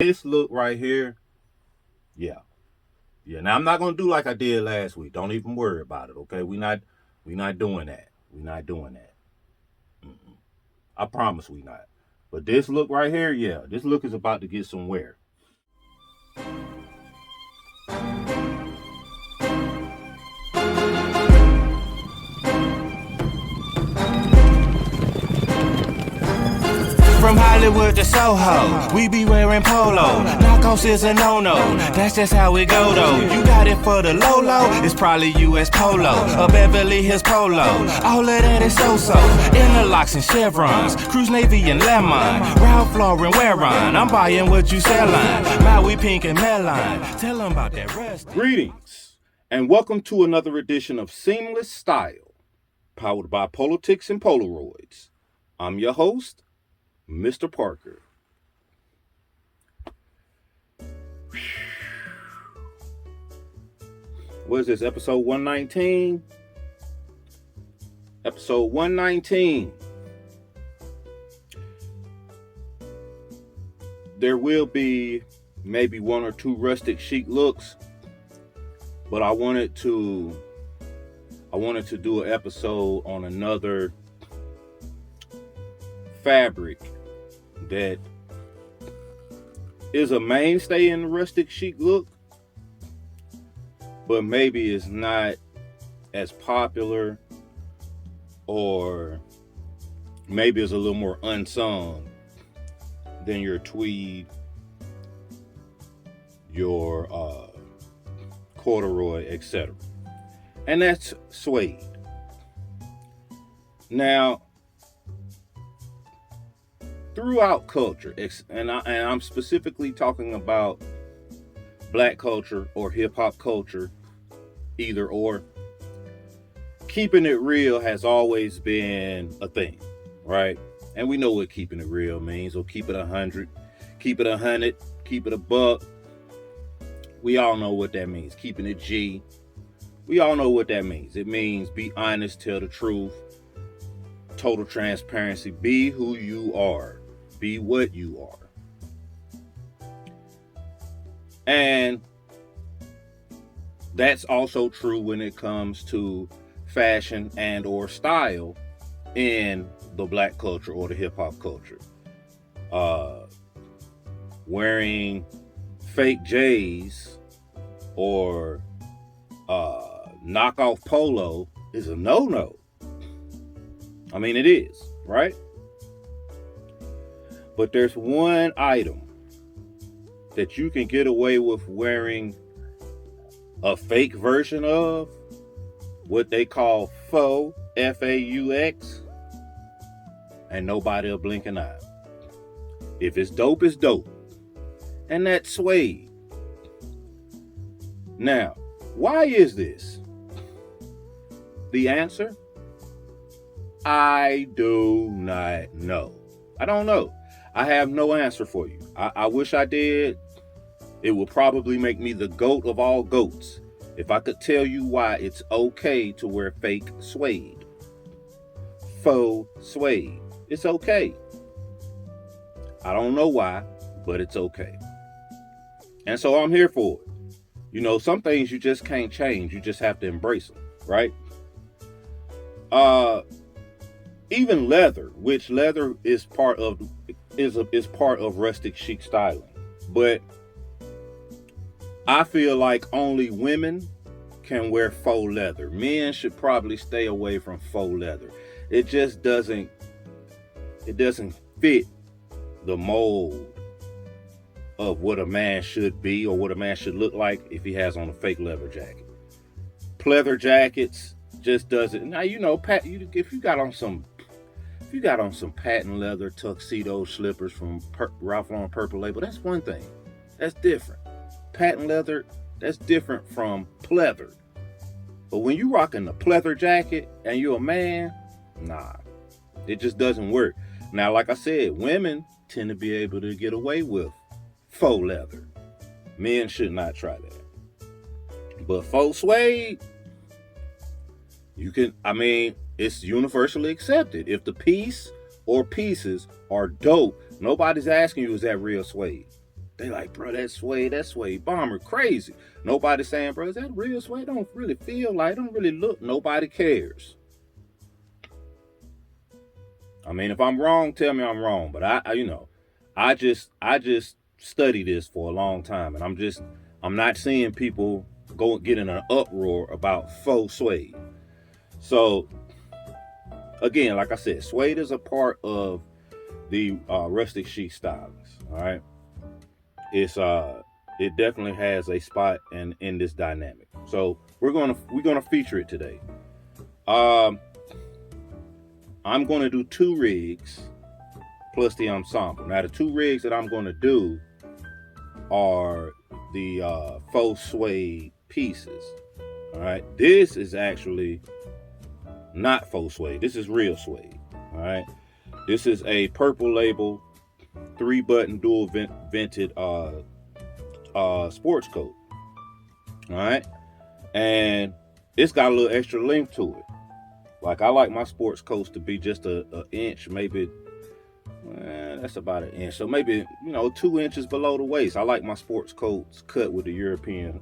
this look right here, yeah. Now I'm not gonna do like I did last week. Don't even worry about it, okay? We not doing that. We not doing that. Mm-mm. I promise we not. But this look right here, yeah, this look is about to get some wear. From Hollywood to Soho, we be wearing polo. Knockoffs is a no-no, that's just how it go though. You got it for the low-low, it's probably US Polo, a Beverly Hills Polo. All of that is so-so, interlocks and chevrons, Cruise Navy and Lemon, Ralph Lauren Wearon. I'm buying what you sellin', Maui Pink and Melon. Tell them about that Rustic. Greetings, and welcome to another edition of Seamless Style, powered by Politics and Polaroids. I'm your host, Mr. Parker. What is this, episode 119? Episode 119. There will be maybe one or two rustic chic looks, but I wanted to do an episode on another fabric that is a mainstay in the rustic chic look, but maybe is not as popular, or maybe is a little more unsung than your tweed, your corduroy, etc. And that's suede. Now, throughout culture, and I'm specifically talking about black culture or hip-hop culture, either or, keeping it real has always been a thing, right? And we know what keeping it real means. Or keep it 100, keep it 100, keep it a buck. We all know what that means. Keeping it G. We all know what that means. It means be honest, tell the truth, total transparency, be who you are. Be what you are. And that's also true when it comes to fashion and or style in the black culture or the hip-hop culture. Wearing fake J's or knockoff polo is a no-no. I mean, it is, right? But there's one item that you can get away with wearing a fake version of, what they call faux, F-A-U-X, and nobody will blink an eye. If it's dope, it's dope. And that's suede. Now, why is this? The answer? I do not know. I don't know. I have no answer for you. I wish I did. It would probably make me the goat of all goats if I could tell you why it's okay to wear fake suede. Faux suede. It's okay. I don't know why, but it's okay. And so I'm here for it. You know, some things you just can't change. You just have to embrace them, right? Even leather, which leather is part of rustic chic styling. But I feel like only women can wear faux leather. Men should probably stay away from faux leather. It just doesn't fit the mold of what a man should be or what a man should look like if he has on a fake leather jacket. Pleather jackets just doesn't. Now, you know, if you got on some patent leather tuxedo slippers from Ralph Lauren Purple Label, that's one thing. That's different. Patent leather, that's different from pleather. But when you rocking a pleather jacket and you're a man, nah, it just doesn't work. Now, like I said, women tend to be able to get away with faux leather. Men should not try that. But faux suede, it's universally accepted. If the piece or pieces are dope, nobody's asking you, is that real suede? They like, bro, that Suede bomber crazy. Nobody saying, bro, is that real Suede? Don't really feel like, don't really look. Nobody cares. I mean, if I'm wrong, tell me I'm wrong. But I just study this for a long time, and I'm not seeing people get in an uproar about faux Suede. So again, like I said, Suede is a part of the Rustic Chic stylings. All right, it definitely has a spot in this dynamic. So we're gonna feature it today. I'm gonna do 2 rigs plus the ensemble. Now the 2 rigs that I'm gonna do are the faux Suede pieces. All right, this is actually not faux Suede. This is real Suede. All right, this is a purple label 3-button dual vented sports coat. All right, and it's got a little extra length to it. Like, I like my sports coats to be just an inch, maybe. That's about an inch. So maybe 2 inches below the waist. I like my sports coats cut with the European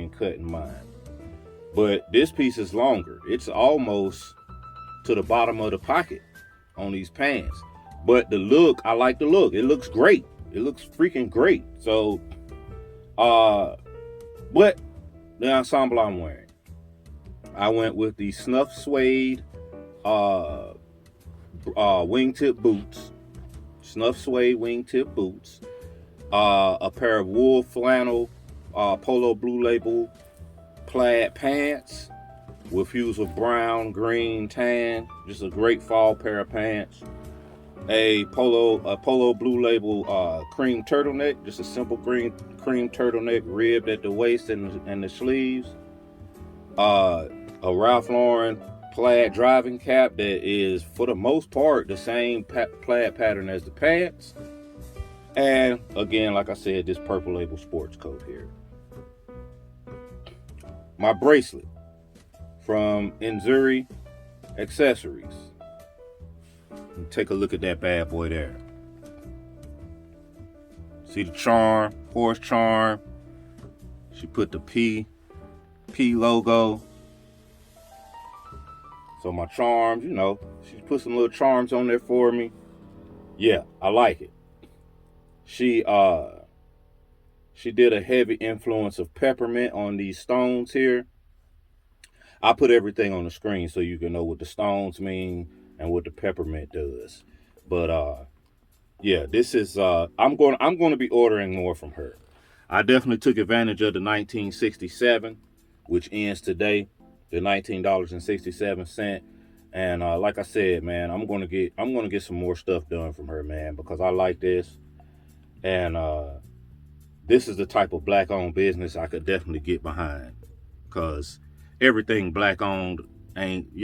cut in mind. But this piece is longer. It's almost to the bottom of the pocket on these pants. But the look, I like the look. It looks great. It looks freaking great. So, but the ensemble I'm wearing, I went with the snuff Suede wingtip boots. Snuff Suede wingtip boots. A pair of wool flannel polo blue label plaid pants with hues of brown, green, tan. Just a great fall pair of pants. A polo blue label cream turtleneck. Just a simple cream turtleneck ribbed at the waist and the sleeves. A Ralph Lauren plaid driving cap that is, for the most part, the same plaid pattern as the pants. And again, like I said, this purple label sports coat here. My bracelet from Inzuri Accessories. Take a look at that bad boy there. See the charm, horse charm. She put the P logo. So my charms, she put some little charms on there for me. Yeah, I like it. She did a heavy influence of peppermint on these stones here. I put everything on the screen so you can know what the stones mean and what the peppermint does. But yeah, this is I'm going to be ordering more from her. I definitely took advantage of the 1967, which ends today. The $19.67, and like I said, man, I'm gonna get some more stuff done from her, man, because I like this, and this is the type of black-owned business I could definitely get behind, because everything black-owned ain't,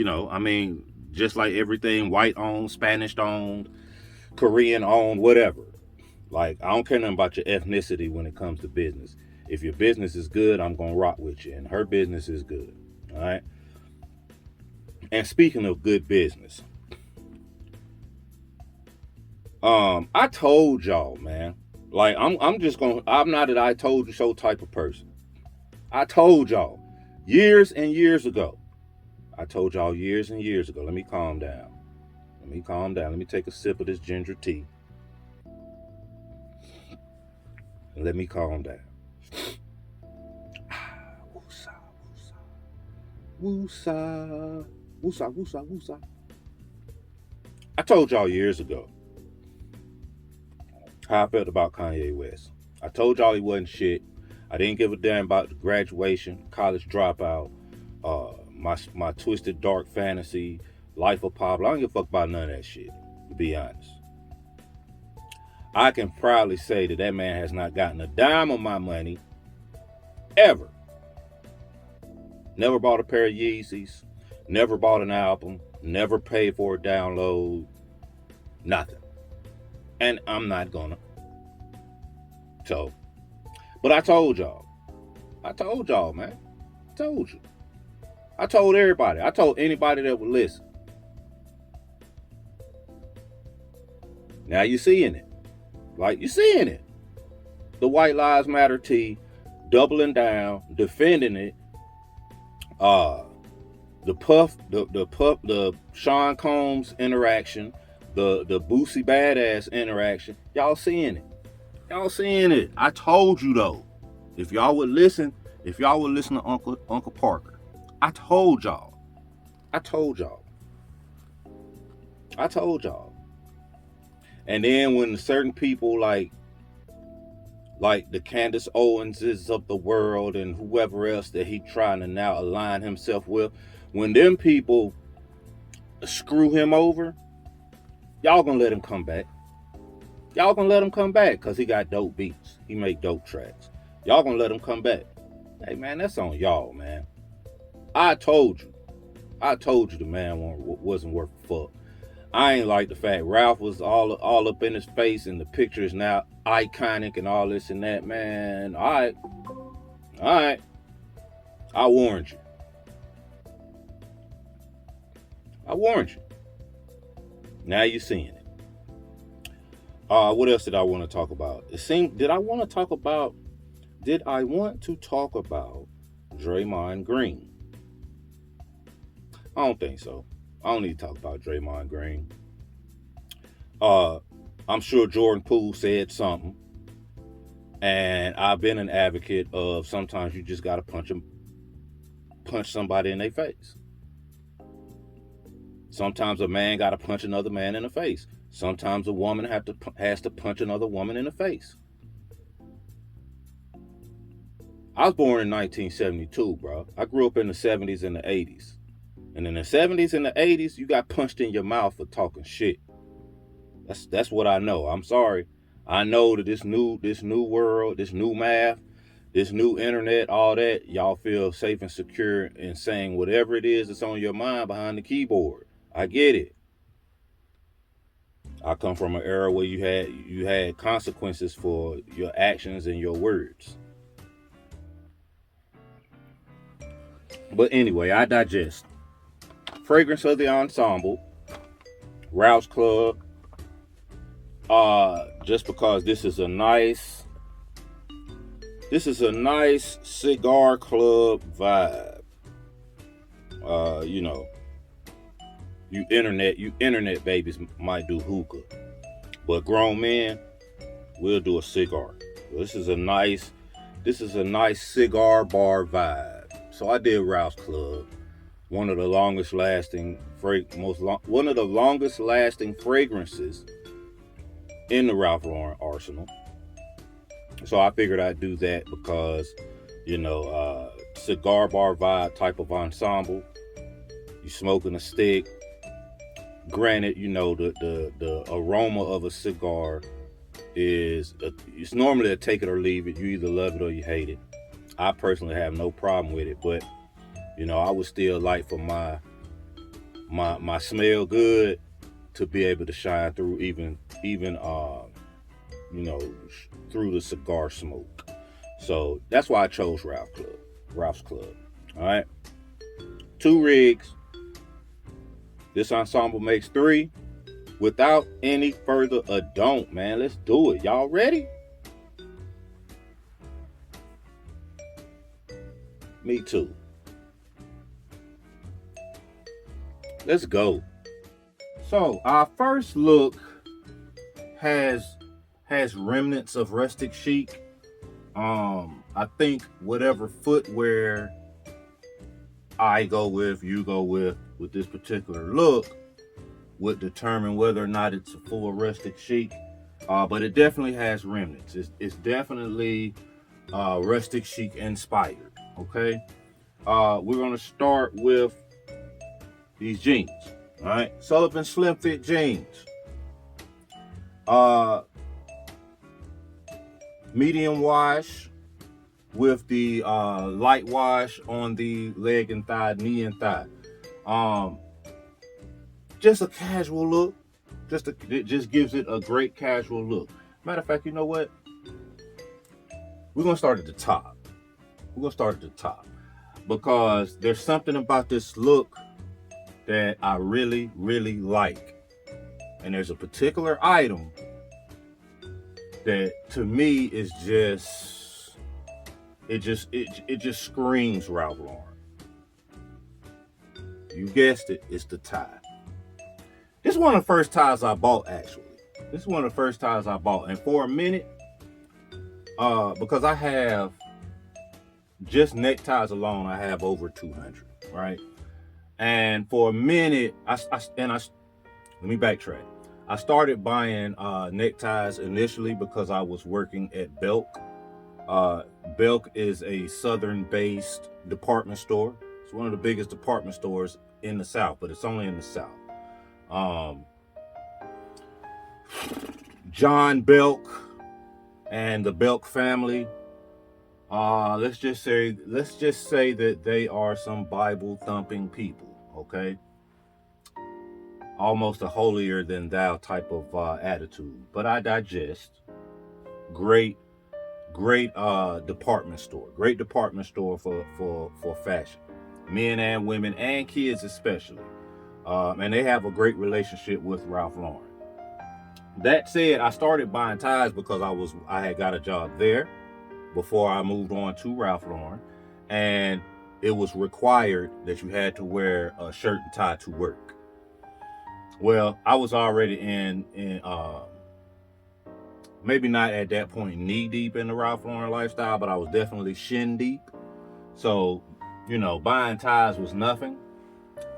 just like everything white-owned, Spanish-owned, Korean-owned, whatever. Like, I don't care nothing about your ethnicity when it comes to business. If your business is good, I'm gonna rock with you, and her business is good. All right. And speaking of good business, I told y'all, man. Like, I'm not an I told you so type of person. I told y'all years and years ago. Let me calm down. Let me take a sip of this ginger tea. And let me calm down. Woosah, woosah, woosah, woosah. I told y'all years ago how I felt about Kanye West. I told y'all he wasn't shit. I didn't give a damn about the graduation, college dropout, my twisted dark fantasy, life of Pablo. I don't give a fuck about none of that shit, to be honest. I can proudly say that man has not gotten a dime of my money ever. Never bought a pair of Yeezys, never bought an album, never paid for a download, nothing. And I'm not gonna. So, but I told y'all, man. I told you. I told everybody. I told anybody that would listen. Now you're seeing it. Like, you're seeing it. the White Lives Matter tee, doubling down, defending it. The Sean Combs interaction, the Boosie Badass interaction. Y'all seeing it. I told you though. If y'all would listen to Uncle Parker. I told y'all. And then when certain people like the Candace Owenses of the world and whoever else that he trying to now align himself with, when them people screw him over, y'all gonna let him come back. Y'all gonna let him come back because he got dope beats. He make dope tracks. Y'all gonna let him come back. Hey man, that's on y'all, man. I told you the man wasn't worth a fuck. I ain't like the fact Ralph was all up in his face and the picture is now iconic and all this and that, man. All right. I warned you. Now you're seeing it. What else did I want to talk about? Did I want to talk about Draymond Green? I don't think so. I don't need to talk about Draymond Green. I'm sure Jordan Poole said something. And I've been an advocate of sometimes you just gotta punch somebody in their face. Sometimes a man gotta punch another man in the face. Sometimes a woman has to punch another woman in the face. I was born in 1972, bro. I grew up in the 70s and the 80s. And in the 70s and the 80s, you got punched in your mouth for talking shit. That's what I know. I'm sorry. I know that this new world, this new math, this new internet, all that, y'all feel safe and secure in saying whatever it is that's on your mind behind the keyboard. I get it. I come from an era where you had consequences for your actions and your words. But anyway, I digest. Fragrance of the Ensemble, Rouse Club. Just because this is a nice cigar club vibe. You internet babies might do hookah, but grown men will do a cigar. This is a nice cigar bar vibe. So I did Rouse Club, one of the longest lasting fragrances in the Ralph Lauren arsenal. So I figured I'd do that because, cigar bar vibe type of ensemble. You smoking a stick. Granted, the aroma of a cigar it's normally a take it or leave it. You either love it or you hate it. I personally have no problem with it, but I would still like for my smell good to be able to shine through even through the cigar smoke. So that's why I chose Ralph's Club. All right, 2 rigs. This ensemble makes 3. Without any further ado, man, let's do it. Y'all ready? Me too. Let's go. So our first look has remnants of Rustic Chic. I think whatever footwear I go with, you go with this particular look would determine whether or not it's a full Rustic Chic. But it definitely has remnants. It's definitely Rustic Chic inspired. Okay. We're gonna start with these jeans. All right, Sullivan slim fit jeans. Medium wash with the light wash on the leg and thigh, knee and thigh. Just a casual look. It just gives it a great casual look. Matter of fact, you know what? We're gonna start at the top. Because there's something about this look that I really, really like. And there's a particular item that to me is just it just screams Ralph Lauren. You guessed it, it's the tie. This is one of the first ties I bought, actually. This is one of the first ties I bought. And for a minute, because I have just neckties alone, I have over 200, right? And for a minute, let me backtrack. I started buying neckties initially because I was working at Belk. Belk is a southern-based department store. It's one of the biggest department stores in the South, but it's only in the South. John Belk and the Belk family. Let's just say that they are some Bible thumping people. Okay. Almost a holier than thou type of attitude, but I digest. Great department store. Great department store for fashion, men and women and kids especially. And they have a great relationship with Ralph Lauren. That said, I started buying ties because I had got a job there before I moved on to Ralph Lauren, and it was required that you had to wear a shirt and tie to work. Well, I was already in maybe not at that point knee deep in the Ralph Lauren lifestyle, but I was definitely shin deep. So, buying ties was nothing.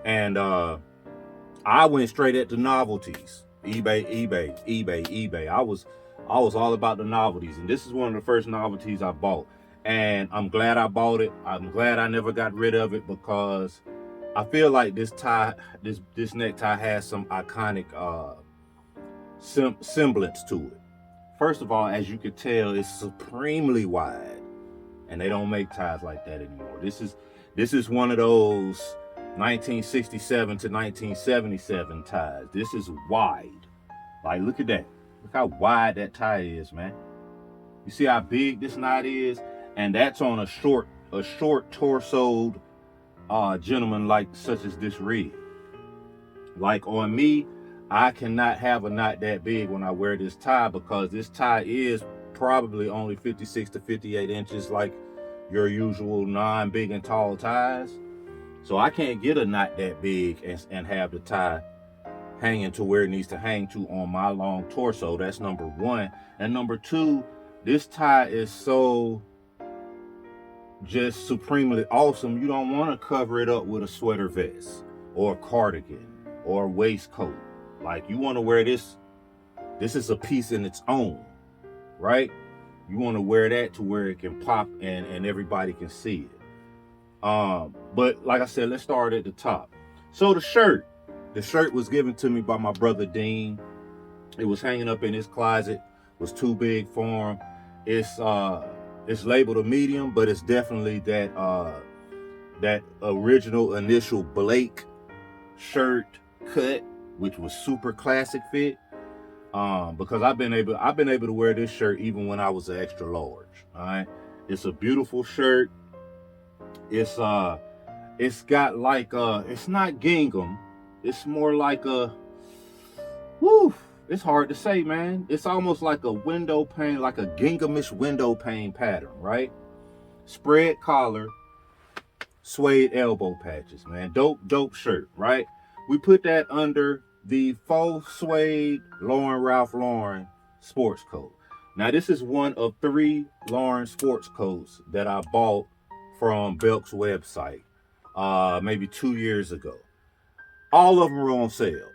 And I went straight at the novelties. eBay. I was all about the novelties. And this is one of the first novelties I bought. And I'm glad I bought it. I'm glad I never got rid of it because I feel like this necktie has some iconic semblance to it. First of all, as you can tell, it's supremely wide, and they don't make ties like that anymore. This is one of those 1967 to 1977 ties. This is wide. Like, look at that. Look how wide that tie is, man. You see how big this knot is? And that's on a short torsoed gentleman such as this red. Like on me, I cannot have a knot that big when I wear this tie because this tie is probably only 56 to 58 inches like your usual non-big and tall ties. So I can't get a knot that big and have the tie hanging to where it needs to hang to on my long torso. That's number one. And number two, this tie is so just supremely awesome. You don't want to cover it up with a sweater vest or a cardigan or a waistcoat. Like, you want to wear this is a piece in its own, right? You want to wear that to where it can pop and everybody can see it. But like I said, let's start at the top. So the shirt was given to me by my brother Dean. It was hanging up in his closet, was too big for him. It's labeled a medium, but it's definitely that original initial Blake shirt cut, which was super classic fit. Because I've been able to wear this shirt even when I was an extra large. All right, it's a beautiful shirt. It's got like it's not gingham. It's more like it's hard to say, man. It's almost like a window pane, like a ginghamish window pane pattern, right? Spread collar, suede elbow patches, man. Dope shirt, right? We put that under the Faux Suede Ralph Lauren sports coat. Now, this is one of 3 Lauren sports coats that I bought from Belk's website maybe 2 years ago. All of them were on sale.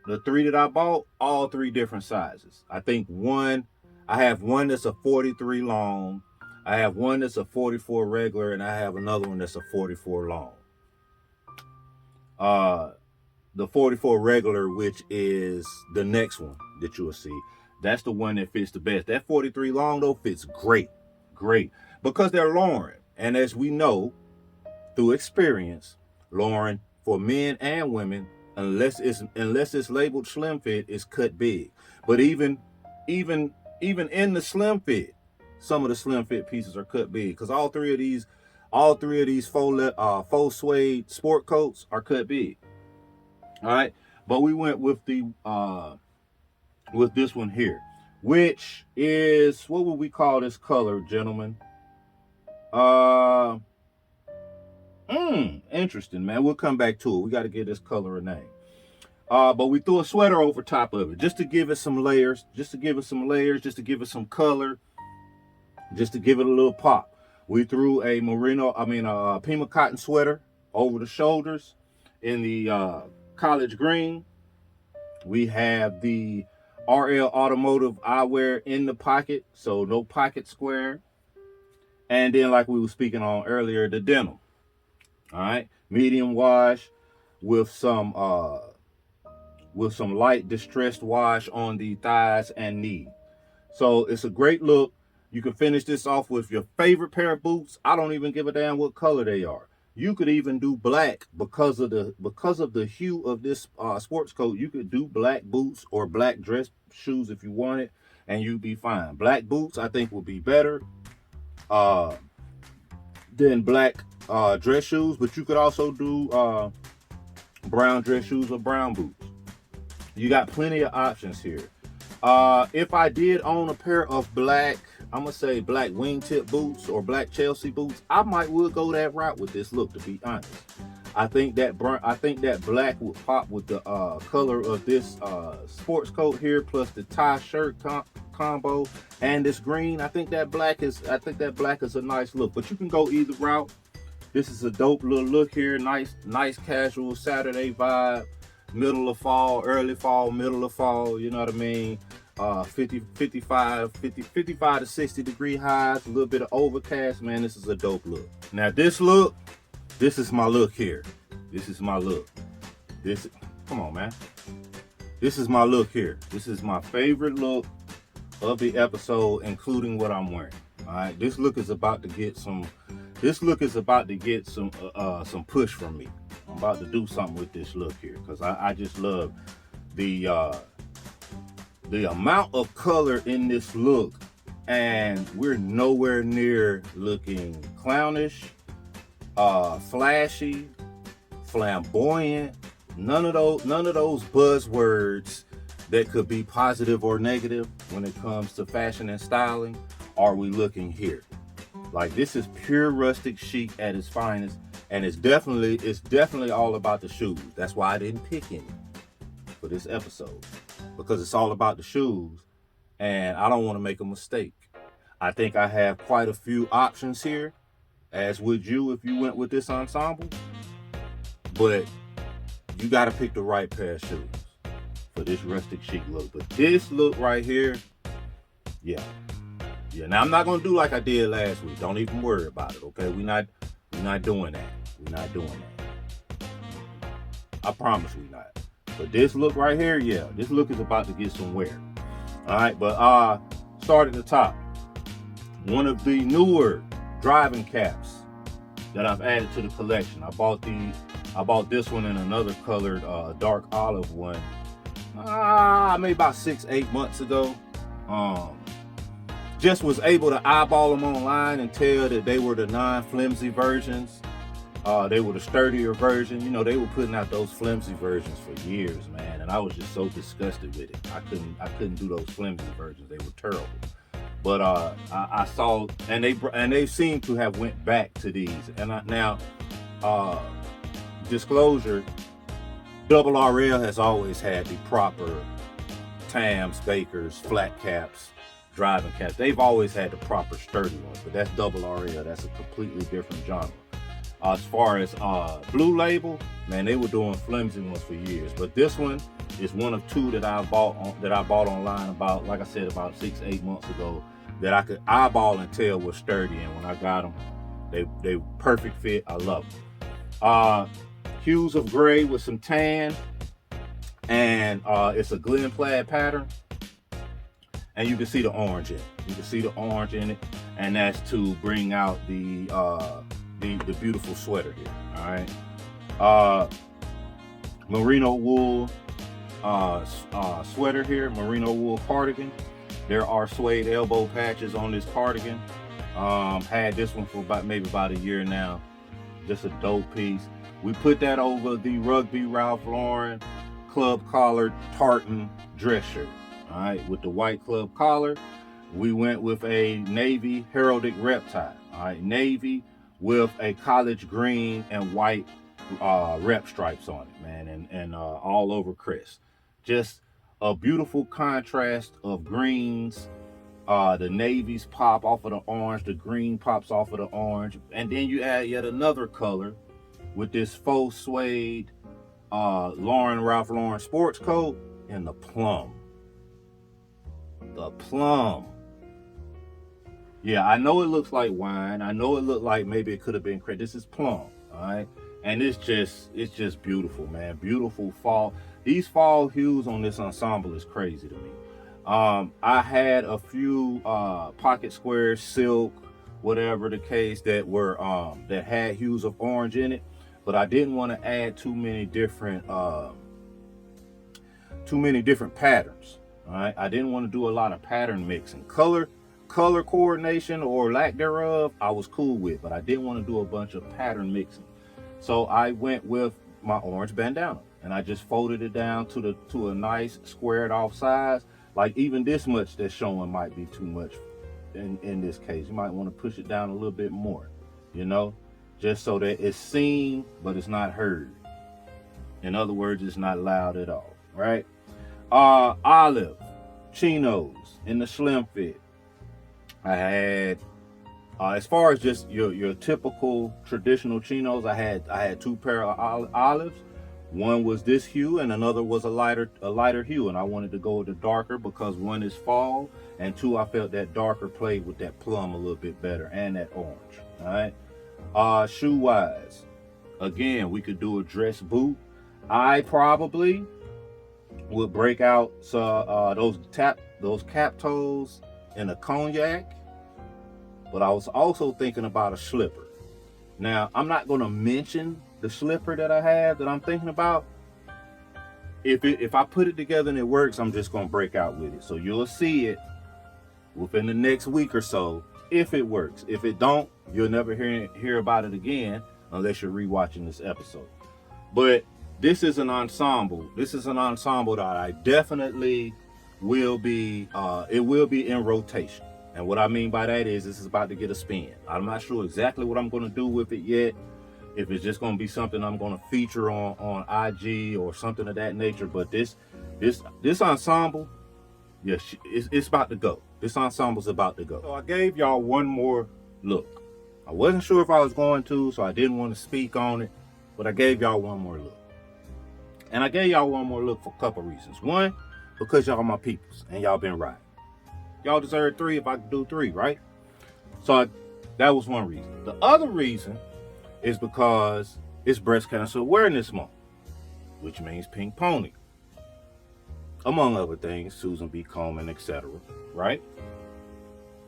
The 3 that I bought, all 3 different sizes. I have one that's a 43 long, I have one that's a 44 regular, and I have another one that's a 44 long. The 44 regular, which is the next one that you will see, that's the one that fits the best. That 43 long, though, fits great, because they're Lauren. And as we know through experience, Lauren, for men and women, unless it's labeled slim fit, is cut big. But even in the slim fit, some of the slim fit pieces are cut big, because all three of these faux suede sport coats are cut big. All right, but we went with with this one here, which is, what would we call this color, gentlemen? Interesting, man. We'll come back to it. We got to give this color a name. But we threw a sweater over top of it just to give it some layers, just to give it some color, just to give it a little pop. We threw a Pima cotton sweater over the shoulders in the college green. We have the RL Automotive eyewear in the pocket, so no pocket square. And then, like we were speaking on earlier, the denim. All right, medium wash with some light distressed wash on the thighs and knee. So it's a great look. You can finish this off with your favorite pair of boots. I don't even give a damn what color they are. You could even do black because of the hue of this sports coat. You could do black boots or black dress shoes if you want it, and you'd be fine. Black boots, I think, would be better than black dress shoes, but you could also do brown dress shoes or brown boots. You got plenty of options here. If I did own a pair of black, I'm gonna say black wingtip boots or black Chelsea boots, I would go that route with this look, to be honest. I think that black would pop with the color of this sports coat here, plus the tie shirt combo and this green. I think that black is a nice look, but you can go either route. This is a dope little look here. Nice casual Saturday vibe. Middle of fall, early fall, middle of fall, you know what I mean? 55 to 60 degree highs, a little bit of overcast, man. This is a dope look. Now this is my look here. This is my look. Come on, man. This is my look here. This is my favorite look of the episode, including what I'm wearing. All right, this look is about to get some push from me. I'm about to do something with this look here because I just love the amount of color in this look, and we're nowhere near looking clownish, flashy, flamboyant. None of those buzzwords that could be positive or negative when it comes to fashion and styling are we looking here. Like, this is pure rustic chic at its finest, and it's definitely all about the shoes. That's why I didn't pick any for this episode, because it's all about the shoes, and I don't want to make a mistake. I think I have quite a few options here, as would you if you went with this ensemble, but you got to pick the right pair of shoes for this rustic chic look. But this look right here, yeah. Now I'm not gonna do like I did last week. Don't even worry about it, okay? We're not doing that. We're not doing that. I promise we not. But this look right here, yeah, this look is about to get some wear. All right, but start at the top. One of the newer driving caps that I've added to the collection. I bought this one in another colored dark olive one. Maybe about 6-8 months ago. Just was able to eyeball them online and tell that they were the non-flimsy versions. They were the sturdier version. You know, they were putting out those flimsy versions for years, man, and I was just so disgusted with it. I couldn't do those flimsy versions. They were terrible. But I saw, and they seem to have went back to these. And now, disclosure, Double RL has always had the proper Tams, Bakers, flat caps, driving caps. They've always had the proper sturdy ones, but that's Double RL. That's a completely different genre. As far as Blue Label, man, they were doing flimsy ones for years. But this one is one of two that I bought online about, like I said, about 6-8 months ago, that I could eyeball and tell was sturdy. And when I got them, they perfect fit. I love them. Hues of gray with some tan, and it's a Glen plaid pattern. And you can see the orange in it. You can see the orange in it, and that's to bring out the beautiful sweater here. All right. Merino wool sweater here. Merino wool cardigan. There are suede elbow patches on this cardigan. Had this one for about a year now. Just a dope piece. We put that over the Rugby Ralph Lauren club collared tartan dress shirt. All right, with the white club collar. We went with a navy heraldic rep tie. All right, navy with a college green and white rep stripes on it, man, and all over crest. Just a beautiful contrast of greens. The navies pop off of the orange, the green pops off of the orange, and then you add yet another color with this faux suede Ralph Lauren sports coat and the plum. The plum. Yeah, I know it looks like wine. I know it looked like maybe it could have been cream. This is plum, all right? And it's just beautiful, man. Beautiful fall. These fall hues on this ensemble is crazy to me. I had a few pocket squares, silk, whatever the case, that were that had hues of orange in it, but I didn't want to add too many different patterns. All right, I didn't want to do a lot of pattern mixing. Color coordination or lack thereof, I was cool with, but I didn't want to do a bunch of pattern mixing. So I went with my orange bandana and I just folded it down to a nice squared off size. Like even this much that's showing might be too much in this case. You might want to push it down a little bit more, you know, just so that it's seen but it's not heard. In other words, it's not loud at all, right? Olive chinos in the slim fit. I had as far as just your typical traditional chinos, I had two pair of olives. One was this hue and another was a lighter hue, and I wanted to go with the darker because one is fall, and two, I felt that darker played with that plum a little bit better and that orange. All right. Shoe wise, again, we could do a dress boot. I probably would break out those cap toes in a cognac, but I was also thinking about a slipper. Now, I'm not going to mention the slipper that I have that I'm thinking about. If I put it together and it works, I'm just going to break out with it. So you'll see it within the next week or so if it works. If it don't, you'll never hear about it again unless you're rewatching this episode. But this is an ensemble. This is an ensemble that I definitely will be, it will be in rotation. And what I mean by that is this is about to get a spin. I'm not sure exactly what I'm going to do with it yet. If it's just going to be something I'm going to feature on IG or something of that nature. But this ensemble, yeah, it's about to go. This ensemble's about to go. So I gave y'all one more look. I wasn't sure if I was going to, so I didn't want to speak on it. But I gave y'all one more look. And I gave y'all one more look for a couple reasons. One, because y'all my peoples and y'all been riding. Y'all deserve 3 if I could do 3, right? So that was one reason. The other reason is because it's Breast Cancer Awareness Month, which means Pink Pony, among other things, Susan B. Komen, etc., right?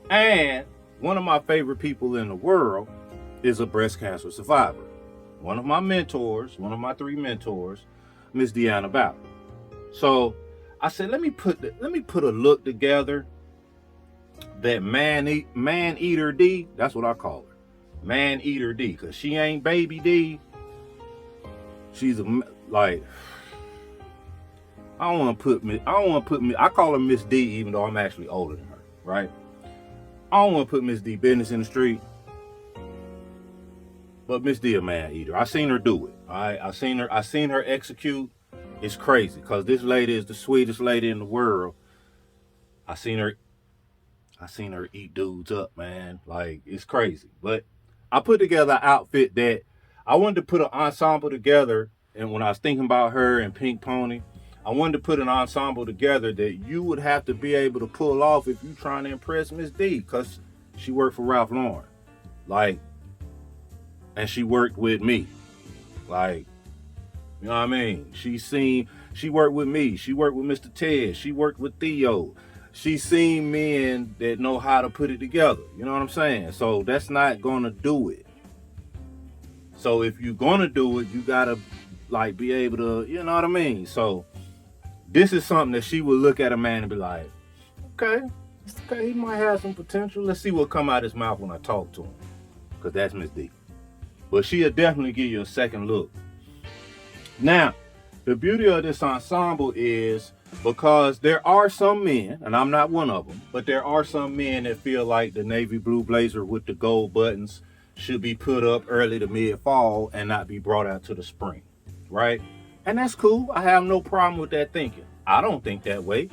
And one of my favorite people in the world is a breast cancer survivor. One of my mentors, one of my 3 mentors, Miss Deanna Ballard. So I said, let me put a look together that man eater D. That's what I call her, man eater D, because she ain't baby D. She's like, I don't want to put me. I call her Miss D, even though I'm actually older than her, right? I don't want to put Miss D business in the street, but Miss D a man eater. I seen her do it. All right, I seen her execute. It's crazy because this lady is the sweetest lady in the world. I seen her eat dudes up, man. Like, it's crazy. But I put together an outfit that I wanted to put an ensemble together. And when I was thinking about her and Pink Pony, I wanted to put an ensemble together that you would have to be able to pull off if you're trying to impress Miss D, because she worked for Ralph Lauren. Like, and she worked with me. Like, you know what I mean? She worked with me. She worked with Mr. Ted. She worked with Theo. She's seen men that know how to put it together. You know what I'm saying? So that's not gonna do it. So if you're gonna do it, you gotta like be able to, you know what I mean? So this is something that she would look at a man and be like, okay, he might have some potential. Let's see what come out his mouth when I talk to him. Because that's Miss D. But she'll definitely give you a second look. Now, the beauty of this ensemble is Because there are some men, and I'm not one of them, but there are some men that feel like the navy blue blazer with the gold buttons should be put up early to mid fall and not be brought out to the spring, right? And that's cool. I have no problem with that thinking. I don't think that way,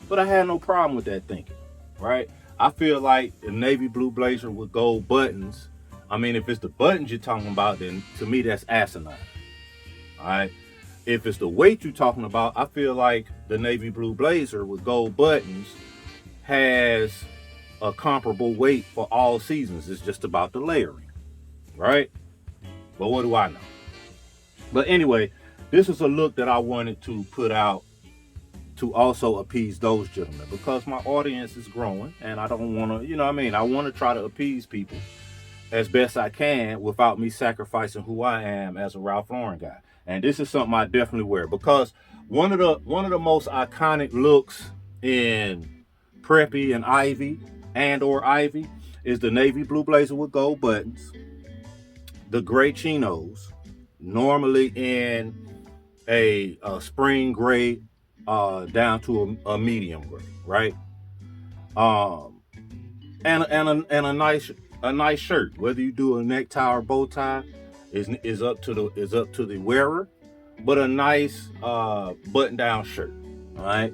but I have no problem with that thinking, right? I feel like the navy blue blazer with gold buttons, I mean, if it's the buttons you're talking about, then to me that's asinine, all right? If it's the weight you're talking about, I feel like the navy blue blazer with gold buttons has a comparable weight for all seasons. It's just about the layering, right? But what do I know? But anyway, this is a look that I wanted to put out to also appease those gentlemen, because my audience is growing and I don't want to, I want to try to appease people as best I can without me sacrificing who I am as a Ralph Lauren guy. And this is something I definitely wear, because one of the most iconic looks in Preppy and Ivy or Ivy is the navy blue blazer with gold buttons, the gray chinos, normally in a spring gray down to a medium gray, right? And a nice shirt, whether you do a necktie or bow tie, is up to the wearer, but a nice button down shirt, all right,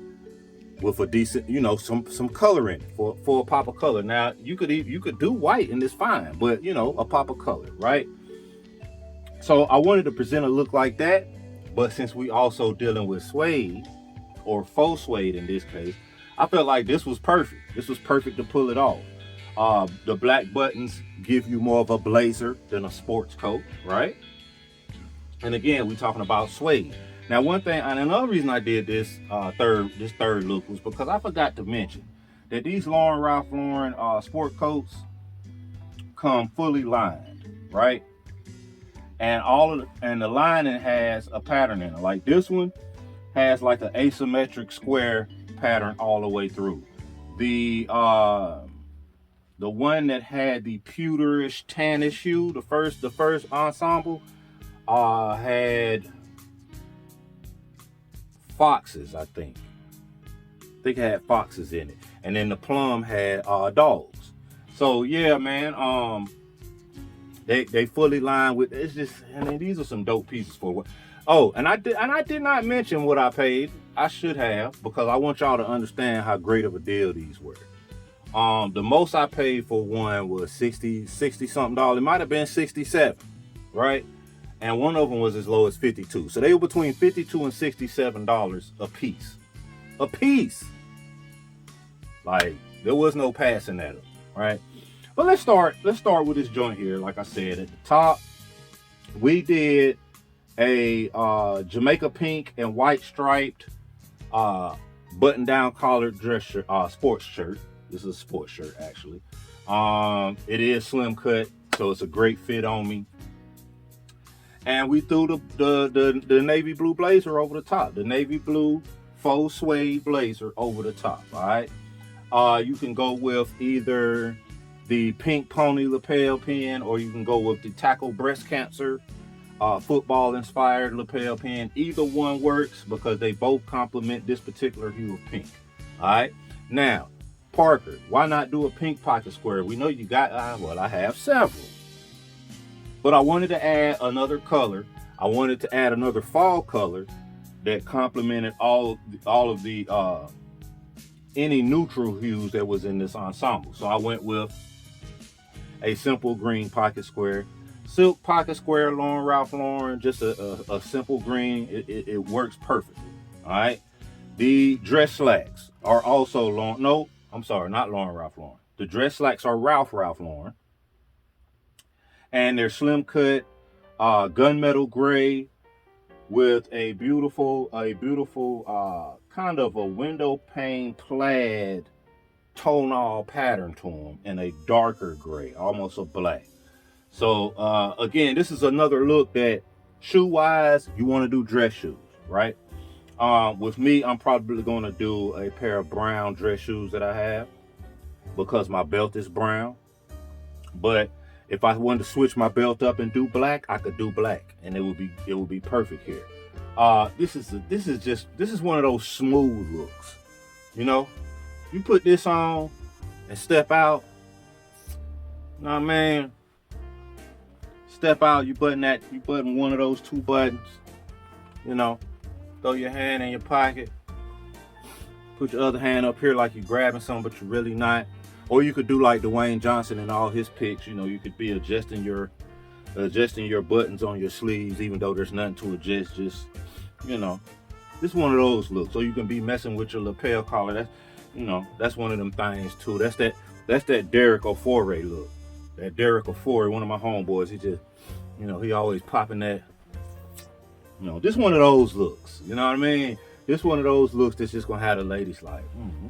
with a decent, some color in it for a pop of color. Now you could do white and it's fine, but a pop of color, right? So I wanted to present a look like that, but since we also dealing with suede or faux suede in this case, I felt like this was perfect. This was perfect to pull it off. The black buttons give you more of a blazer than a sports coat, right? And again, we're talking about suede. Now, one thing, and another reason I did this third look was because I forgot to mention that these Ralph Lauren sport coats come fully lined, right? And the lining has a pattern in it. Like this one has like an asymmetric square pattern all the way through. The one that had the pewterish tannish hue, the first ensemble, had foxes, I think. It had foxes in it. And then the plum had dogs. So yeah, man, they fully lined with, it's just, I mean, these are some dope pieces for what. Oh, and I did not mention what I paid. I should have, because I want y'all to understand how great of a deal these were. The most I paid for one was $60 something. It might have been 67, right? And one of them was as low as 52. So they were between $52 and $67 a piece. A piece. Like, there was no passing that up, right? But let's start with this joint here. Like I said, at the top, we did a Jamaica pink and white striped button-down collared dress shirt, sports shirt. This is a sports shirt, actually. It is slim cut, so it's a great fit on me. And we threw the navy blue blazer over the top. The navy blue faux suede blazer over the top, all right? You can go with either the pink pony lapel pin, or you can go with the tackle breast cancer football inspired lapel pin. Either one works because they both complement this particular hue of pink, all right? Now, Parker, why not do a pink pocket square? We know you got, well, I have several. But I wanted to add another color. I wanted to add another fall color that complemented all of the any neutral hues that was in this ensemble. So I went with a simple green pocket square. Silk pocket square, Ralph Lauren, just a simple green. It works perfectly, all right? The dress slacks are also no, I'm sorry, not Ralph Lauren. The dress slacks are Ralph Lauren. And they're slim cut, gunmetal gray with a beautiful kind of a window pane plaid tonal pattern to them in a darker gray, almost a black. So again, this is another look that shoe wise, you want to do dress shoes, right? With me, I'm probably going to do a pair of brown dress shoes that I have because my belt is brown. But if I wanted to switch my belt up and do black, I could do black, and it would be perfect here. This is one of those smooth looks. You know, you put this on and step out. You know what I mean? Step out, you button one of those two buttons. You know, throw your hand in your pocket. Put your other hand up here like you're grabbing something, but you're really not. Or you could do like Dwayne Johnson in all his pics. You know, you could be adjusting your buttons on your sleeves, even though there's nothing to adjust. Just, you know, this is one of those looks. So you can be messing with your lapel collar. That's, you know, that's one of them things too. That's that Derek Ofore look. That Derek Ofore, one of my homeboys. He just, you know, he always popping that. You know, this one of those looks. You know what I mean? This one of those looks that's just gonna have the ladies like,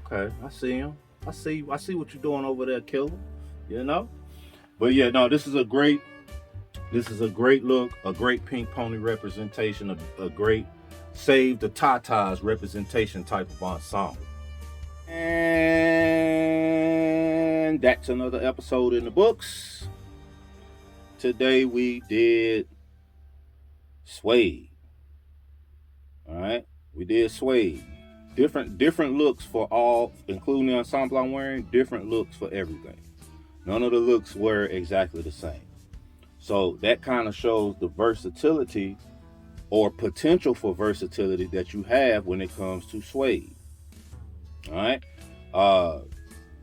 okay, I see him. I see what you're doing over there, killer. You know? But yeah, no, this is a great look, a great Pink Pony representation, a great Save the Tatas representation type of ensemble. And that's another episode in the books. Today we did Suede. Alright? We did Suede. Different looks for all, including the ensemble I'm wearing, different looks for everything. None of the looks were exactly the same. So that kind of shows the versatility or potential for versatility that you have when it comes to Suede. All right.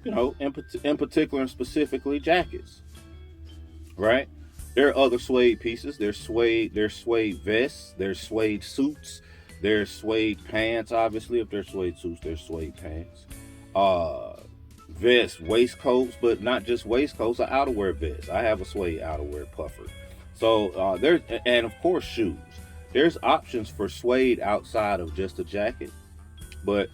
You know, in particular and specifically jackets. Right? There are other Suede pieces. There's Suede vests, there's Suede suits. There's Suede pants, obviously. If there's Suede suits, there's Suede pants. Vests, waistcoats, but not just waistcoats, outerwear vests. I have a Suede outerwear puffer. So there's, and of course, shoes. There's options for Suede outside of just a jacket, but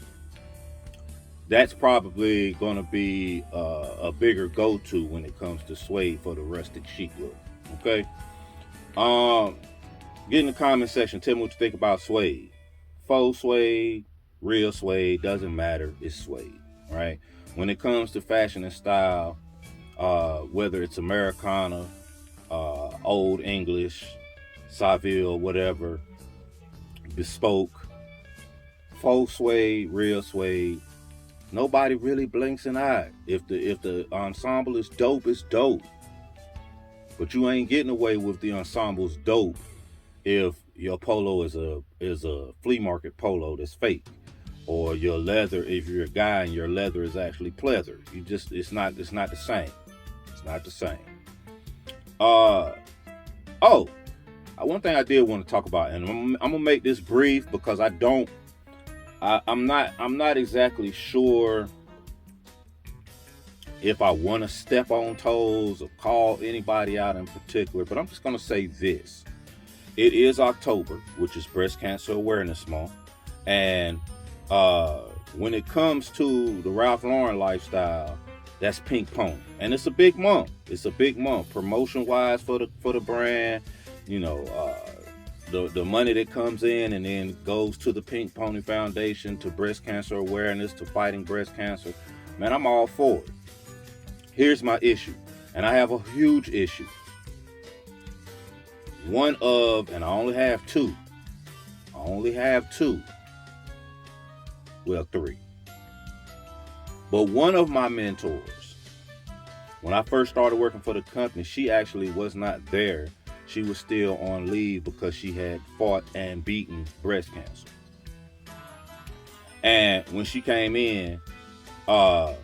that's probably going to be a bigger go-to when it comes to Suede for the rustic chic look. Okay. Get in the comment section. Tell me what you think about Suede. Faux Suede, real Suede, doesn't matter. It's Suede, right? When it comes to fashion and style, whether it's Americana, Old English, Saville, whatever, bespoke, faux Suede, real Suede, nobody really blinks an eye. If the ensemble is dope, it's dope. But you ain't getting away with the ensemble's dope if your polo is a flea market polo that's fake, or your leather, if you're a guy and your leather is actually pleather. It's not the same. It's not the same. One thing I did want to talk about, and I'm gonna make this brief because I'm not exactly sure if I want to step on toes or call anybody out in particular, but I'm just gonna say this. It is October, which is Breast Cancer Awareness Month. And when it comes to the Ralph Lauren lifestyle, that's Pink Pony. And it's a big month. It's a big month. Promotion-wise for the brand, you know, the money that comes in and then goes to the Pink Pony Foundation, to breast cancer awareness, to fighting breast cancer. Man, I'm all for it. Here's my issue. And I have a huge issue. And I only have two. Well, three. But one of my mentors, when I first started working for the company, she actually was not there. She was still on leave because she had fought and beaten breast cancer. And when she came in, I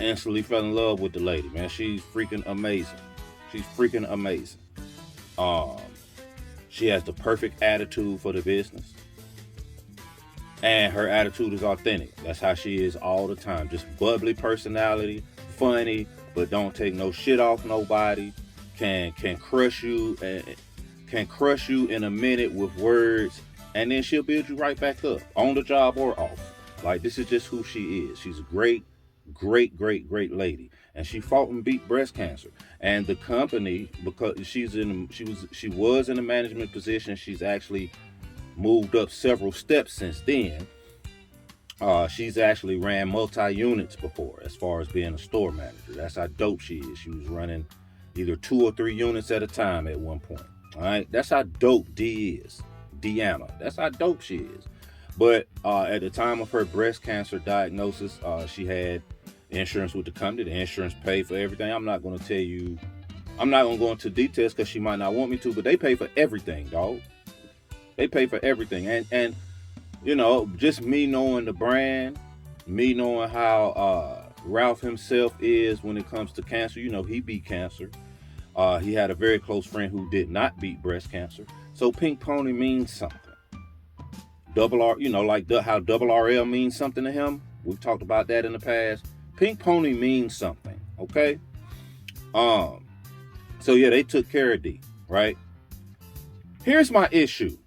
instantly fell in love with the lady, man. She's freaking amazing. She has the perfect attitude for the business. And her attitude is authentic. That's how she is all the time. Just bubbly personality, funny, but don't take no shit off nobody. Can crush you in a minute with words, and then she'll build you right back up, on the job or off. Like, this is just who she is. She's a great lady, and she fought and beat breast cancer. And the company, because she was in a management position, she's actually moved up several steps since then. She's actually ran multi-units before, as far as being a store manager. That's how dope she is. She was running either 2 or 3 units at a time at one point. All right, that's how dope D is. Deanna. That's how dope she is. But at the time of her breast cancer diagnosis, she had insurance with the company. The insurance paid for everything. I'm not going to tell you. I'm not going to go into details because she might not want me to, but they pay for everything, dog. They pay for everything. And you know, just me knowing the brand, me knowing how Ralph himself is when it comes to cancer. You know, he beat cancer. He had a very close friend who did not beat breast cancer. So Pink Pony means something. Double R, you know, like how Double RL means something to him. We've talked about that in the past. Pink Pony means something, okay? So yeah, they took care of D, right? Here's my issue.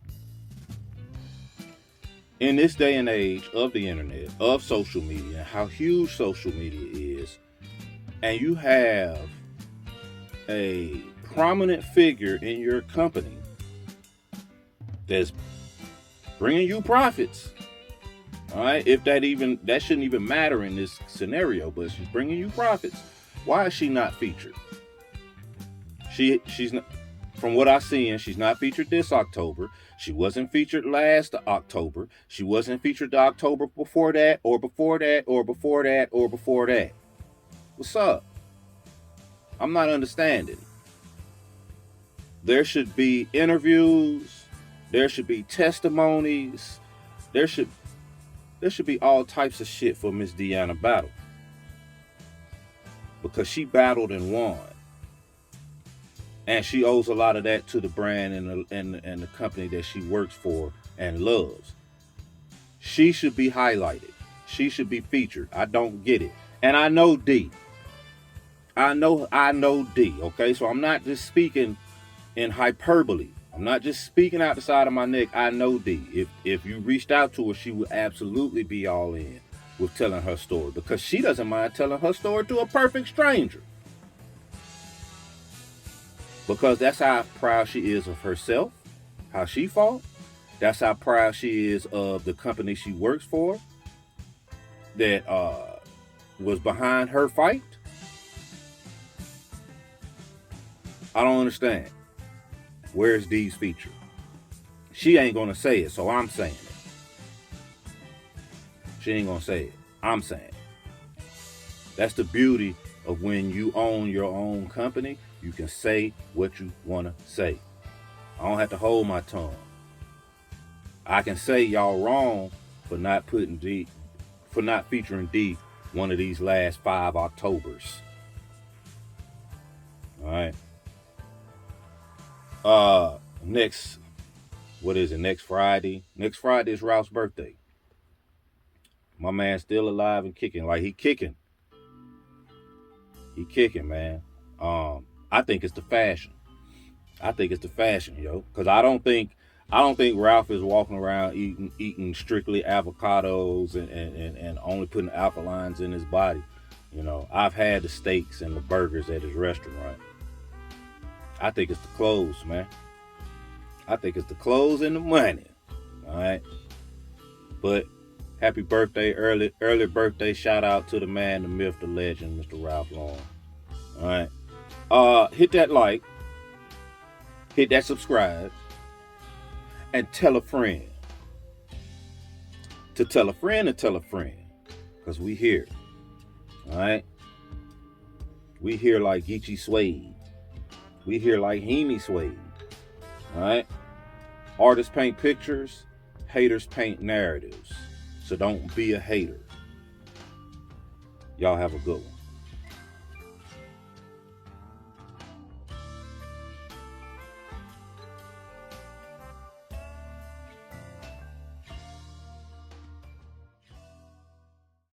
In this day and age of the internet, of social media, and how huge social media is, and you have a prominent figure in your company that's bringing you profits, all right? If that shouldn't even matter in this scenario, but she's bringing you profits. Why is she not featured? She's not, from what I've seen, she's not featured this October. She wasn't featured last October. She wasn't featured the October before that, or before that, or before that, or before that. What's up? I'm not understanding. There should be interviews. There should be testimonies. There should be all types of shit for Miss Deanna Battle. Because she battled and won. And she owes a lot of that to the brand and the company that she works for and loves. She should be highlighted. She should be featured. I don't get it. And I know D. I know D, okay? So I'm not just speaking in hyperbole. I'm not just speaking out the side of my neck. I know D. If you reached out to her, she would absolutely be all in with telling her story, because she doesn't mind telling her story to a perfect stranger. Because that's how proud she is of herself, how she fought. That's how proud she is of the company she works for that was behind her fight. I don't understand. Where's D's feature? She ain't gonna say it, so I'm saying it. She ain't gonna say it. I'm saying it. That's the beauty of when you own your own company. You can say what you wanna say. I don't have to hold my tongue. I can say y'all wrong for not featuring D one of these last 5 Octobers. All right. Next Friday? Next Friday is Ralph's birthday. My man's still alive and kicking. Like, he kicking. He kicking, man. I think it's the fashion. Yo. Because I don't think Ralph is walking around eating strictly avocados and only putting alkalines in his body. You know, I've had the steaks and the burgers at his restaurant. I think it's the clothes, man. I think it's the clothes and the money. All right. But happy birthday, early birthday. Shout out to the man, the myth, the legend, Mr. Ralph Lauren. All right. Hit that like. Hit that subscribe. And tell a friend. To tell a friend and tell a friend. Because we here. All right. We here like Geechee Suede. We here like Hemi Suede. All right. Artists paint pictures. Haters paint narratives. So don't be a hater. Y'all have a good one.